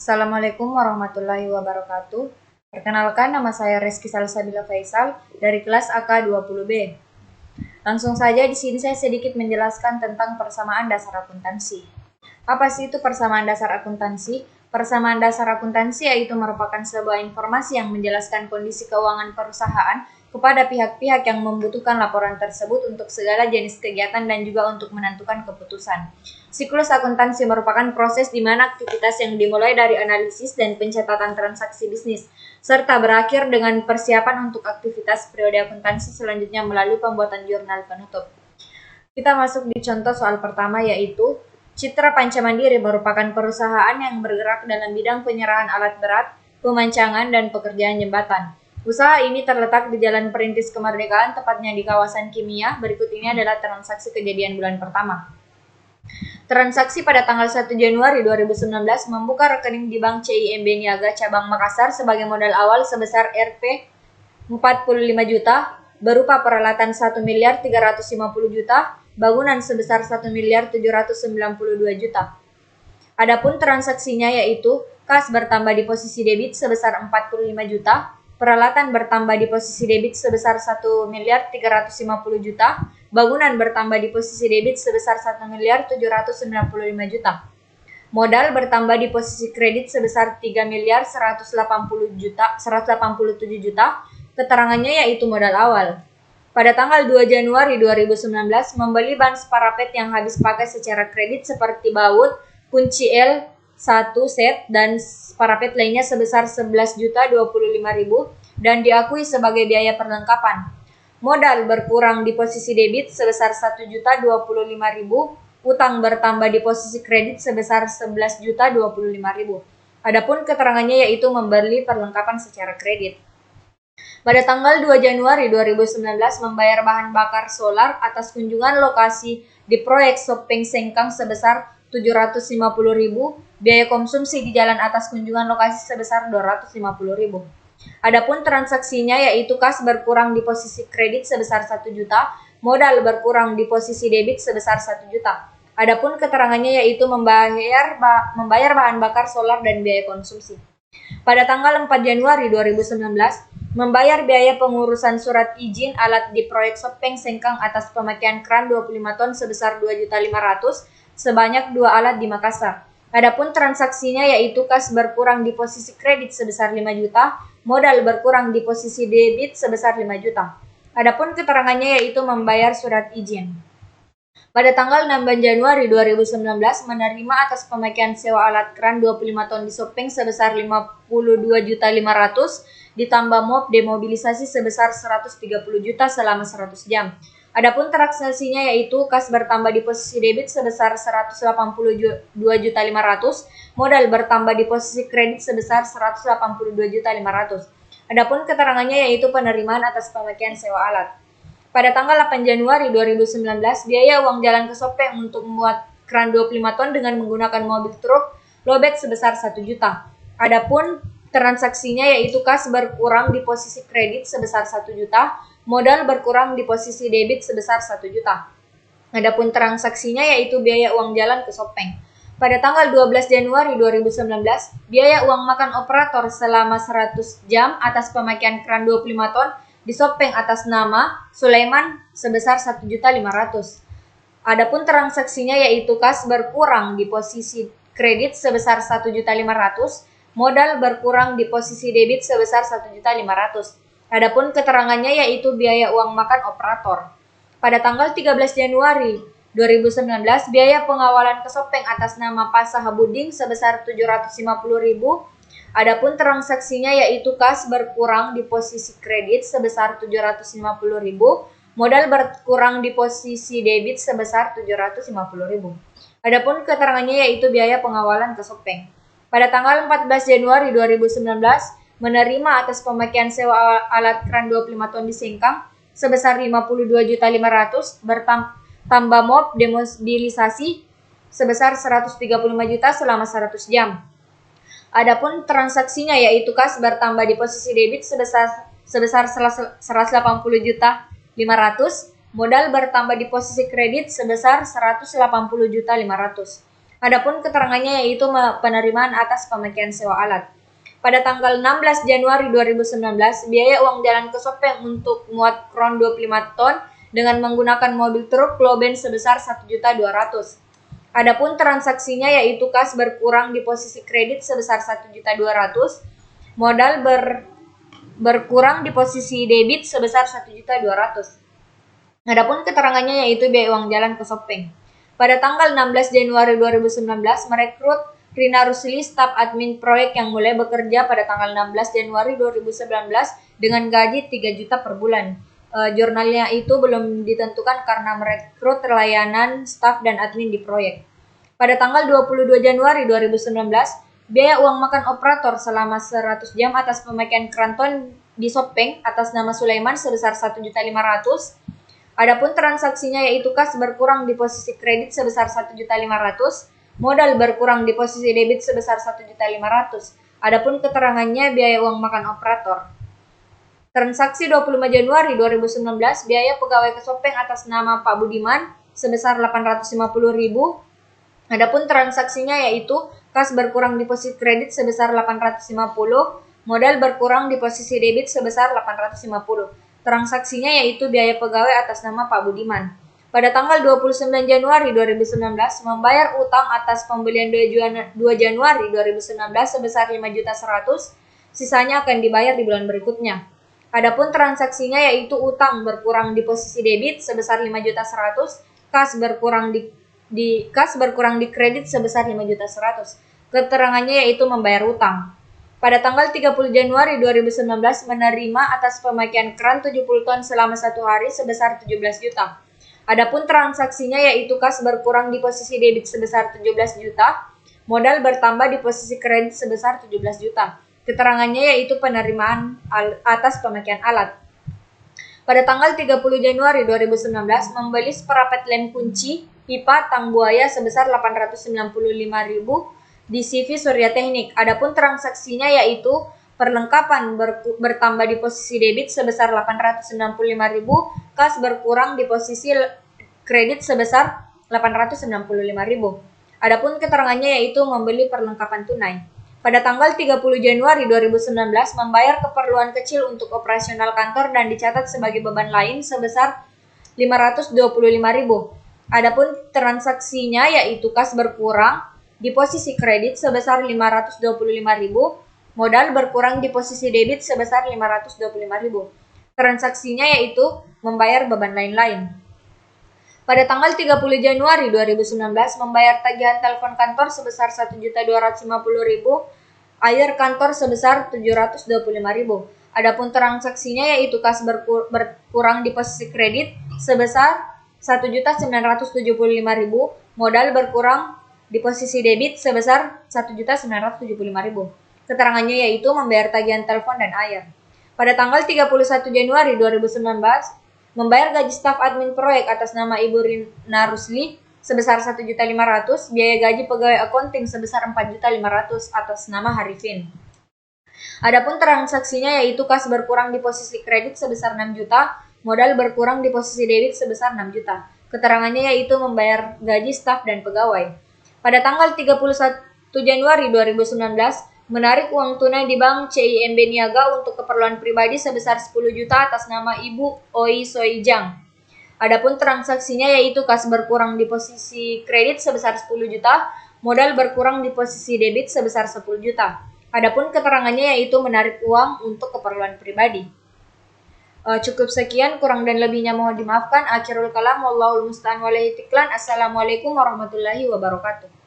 Assalamualaikum warahmatullahi wabarakatuh. Perkenalkan, nama saya Reski Salsabila Faisal dari kelas AK20B. Langsung saja di sini saya sedikit menjelaskan tentang persamaan dasar akuntansi. Apa sih itu persamaan dasar akuntansi? Persamaan dasar akuntansi yaitu merupakan sebuah informasi yang menjelaskan kondisi keuangan perusahaan kepada pihak-pihak yang membutuhkan laporan tersebut untuk segala jenis kegiatan dan juga untuk menentukan keputusan. Siklus akuntansi merupakan proses di mana aktivitas yang dimulai dari analisis dan pencatatan transaksi bisnis, serta berakhir dengan persiapan untuk aktivitas periode akuntansi selanjutnya melalui pembuatan jurnal penutup. Kita masuk di contoh soal pertama, yaitu Citra Panca Mandiri merupakan perusahaan yang bergerak dalam bidang penyerahan alat berat, pemancangan, dan pekerjaan jembatan. Usaha ini terletak di Jalan Perintis Kemerdekaan, tepatnya di kawasan Kimia. Berikut ini adalah transaksi kejadian bulan pertama. Transaksi pada tanggal 1 Januari 2019 membuka rekening di Bank CIMB Niaga Cabang Makassar sebagai modal awal sebesar Rp 45 juta, berupa peralatan 1.350 juta, bangunan sebesar 1.792 juta. Adapun transaksinya yaitu kas bertambah di posisi debit sebesar 45 juta, peralatan bertambah di posisi debit sebesar 1.350 juta, bangunan bertambah di posisi debit sebesar 1.795 juta. Modal bertambah di posisi kredit sebesar 3.187 juta. Keterangannya yaitu modal awal. Pada tanggal 2 Januari 2019, membeli ban parapet yang habis pakai secara kredit seperti baut, kunci L1 set, dan parapet lainnya sebesar 11.025.000 dan diakui sebagai biaya perlengkapan. Modal berkurang di posisi debit sebesar 1.025.000, utang bertambah di posisi kredit sebesar 11.025.000. Adapun keterangannya yaitu membeli perlengkapan secara kredit. Pada tanggal 2 Januari 2019 membayar bahan bakar solar atas kunjungan lokasi di proyek Sopeng Sengkang sebesar 750.000, biaya konsumsi di jalan atas kunjungan lokasi sebesar 250.000. Adapun transaksinya yaitu kas berkurang di posisi kredit sebesar 1 juta, modal berkurang di posisi debit sebesar 1 juta. Adapun keterangannya yaitu membayar bahan bakar solar dan biaya konsumsi. Pada tanggal 4 Januari 2019, membayar biaya pengurusan surat izin alat di proyek Sopeng Sengkang atas pemakaian kran 25 ton sebesar 2.500.000 sebanyak 2 alat di Makassar. Adapun transaksinya yaitu kas berkurang di posisi kredit sebesar 5 juta, modal berkurang di posisi debit sebesar 5 juta. Adapun keterangannya yaitu membayar surat izin. Pada tanggal 16 Januari 2019 menerima atas pemakaian sewa alat kran 25 ton di Sopeng sebesar 52.500.000 ditambah MOP demobilisasi sebesar 130 juta selama 100 jam. Adapun transaksinya yaitu kas bertambah di posisi debit sebesar 182.500.000, modal bertambah di posisi kredit sebesar 182.500.000. Adapun keterangannya yaitu penerimaan atas pemakaian sewa alat. Pada tanggal 8 Januari 2019, biaya uang jalan ke Sopeng untuk membuat kran 25 ton dengan menggunakan mobil truk lobet sebesar 1 juta. Adapun transaksinya yaitu kas berkurang di posisi kredit sebesar 1 juta, modal berkurang di posisi debit sebesar 1 juta. Adapun transaksinya yaitu biaya uang jalan ke Sopeng. Pada tanggal 12 Januari 2019, biaya uang makan operator selama 100 jam atas pemakaian kran 25 ton di Sopeng atas nama Sulaiman sebesar 1.500.000. Adapun transaksinya yaitu kas berkurang di posisi kredit sebesar 1.500.000, modal berkurang di posisi debit sebesar 1.500.000. Adapun keterangannya yaitu biaya uang makan operator. Pada tanggal 13 Januari 2019, biaya pengawalan ke Sopeng atas nama Pak Sahabudin sebesar 750.000. Adapun transaksinya yaitu kas berkurang di posisi kredit sebesar 750.000, modal berkurang di posisi debit sebesar 750.000. Adapun keterangannya yaitu biaya pengawalan ke Sopeng. Pada tanggal 14 Januari 2019, menerima atas pemakaian sewa alat kran 25 ton di Sengkang sebesar 52.500.000 bertambah MOP demobilisasi sebesar 135 juta selama 100 jam. Adapun transaksinya yaitu kas bertambah di posisi debit sebesar 180 juta 500, modal bertambah di posisi kredit sebesar 180 juta 500. Adapun keterangannya yaitu penerimaan atas pemakaian sewa alat. Pada tanggal 16 Januari 2019, biaya uang jalan ke Sopeng untuk muat kron 25 ton dengan menggunakan mobil truk Globen sebesar 1.200.000. Adapun transaksinya yaitu kas berkurang di posisi kredit sebesar 1.200.000, modal berkurang di posisi debit sebesar 1.200.000. Adapun keterangannya yaitu biaya uang jalan ke Sopeng. Pada tanggal 16 Januari 2019, merekrut Rina Rusli, staf admin proyek yang mulai bekerja pada tanggal 16 Januari 2019 dengan gaji 3 juta per bulan. Jurnalnya itu belum ditentukan karena merekrut layanan staf dan admin di proyek. Pada tanggal 22 Januari 2019, biaya uang makan operator selama 100 jam atas pemakaian kranton di Sopeng atas nama Sulaiman sebesar 1.500.000. Adapun transaksinya yaitu kas berkurang di posisi kredit sebesar 1.500.000, modal berkurang di posisi debit sebesar 1.500.000. Adapun keterangannya biaya uang makan operator. Transaksi 25 Januari 2019, biaya pegawai ke Sopeng atas nama Pak Budiman sebesar 850.000. Adapun transaksinya yaitu kas berkurang di posisi kredit sebesar 850, modal berkurang di posisi debit sebesar 850. Transaksinya yaitu biaya pegawai atas nama Pak Budiman. Pada tanggal 29 Januari 2019, membayar utang atas pembelian 2 Januari 2019 sebesar 5.100.000, sisanya akan dibayar di bulan berikutnya. Adapun transaksinya yaitu utang berkurang di posisi debit sebesar 5.100.000, kas berkurang di kredit sebesar 5.100.000. Keterangannya yaitu membayar utang. Pada tanggal 30 Januari 2019 menerima atas pemakaian kran 70 ton selama 1 hari sebesar 17 juta. Adapun transaksinya yaitu kas berkurang di posisi debit sebesar 17 juta, modal bertambah di posisi kredit sebesar 17 juta. Keterangannya yaitu penerimaan atas pemakaian alat. Pada tanggal 30 Januari 2019 membeli seperapet lem kunci pipa tang buaya sebesar 895.000 di CV Surya Teknik. Adapun transaksinya yaitu perlengkapan bertambah di posisi debit sebesar 865.000, kas berkurang di posisi kredit sebesar 865.000. Adapun keterangannya yaitu membeli perlengkapan tunai. Pada tanggal 30 Januari 2019 membayar keperluan kecil untuk operasional kantor dan dicatat sebagai beban lain sebesar 525.000. Adapun transaksinya yaitu kas berkurang di posisi kredit sebesar 525.000, modal berkurang di posisi debit sebesar 525.000. Transaksinya yaitu membayar beban lain-lain. Pada tanggal 30 Januari 2019 membayar tagihan telepon kantor sebesar 1.250.000, air kantor sebesar 725.000. Adapun transaksinya yaitu kas berkurang di posisi kredit sebesar 1.975.000, modal berkurang di posisi debit sebesar 1.975.000. Keterangannya yaitu membayar tagihan telepon dan air. Pada tanggal 31 Januari 2019, membayar gaji staf admin proyek atas nama Ibu Rina Rusli sebesar 1.500.000, biaya gaji pegawai accounting sebesar 4.500.000 atas nama Harifin. Adapun transaksinya yaitu kas berkurang di posisi kredit sebesar 6 juta, modal berkurang di posisi debit sebesar 6 juta. Keterangannya yaitu membayar gaji staf dan pegawai. Pada tanggal 31 Januari 2019, menarik uang tunai di Bank CIMB Niaga untuk keperluan pribadi sebesar 10 juta atas nama Ibu Oi Soijang. Adapun transaksinya yaitu kas berkurang di posisi kredit sebesar 10 juta, modal berkurang di posisi debit sebesar 10 juta. Adapun keterangannya yaitu menarik uang untuk keperluan pribadi. Cukup sekian, kurang dan lebihnya mohon dimaafkan. Akhirul kalam, wallahul musta'an walaihi tiklan. Assalamualaikum warahmatullahi wabarakatuh.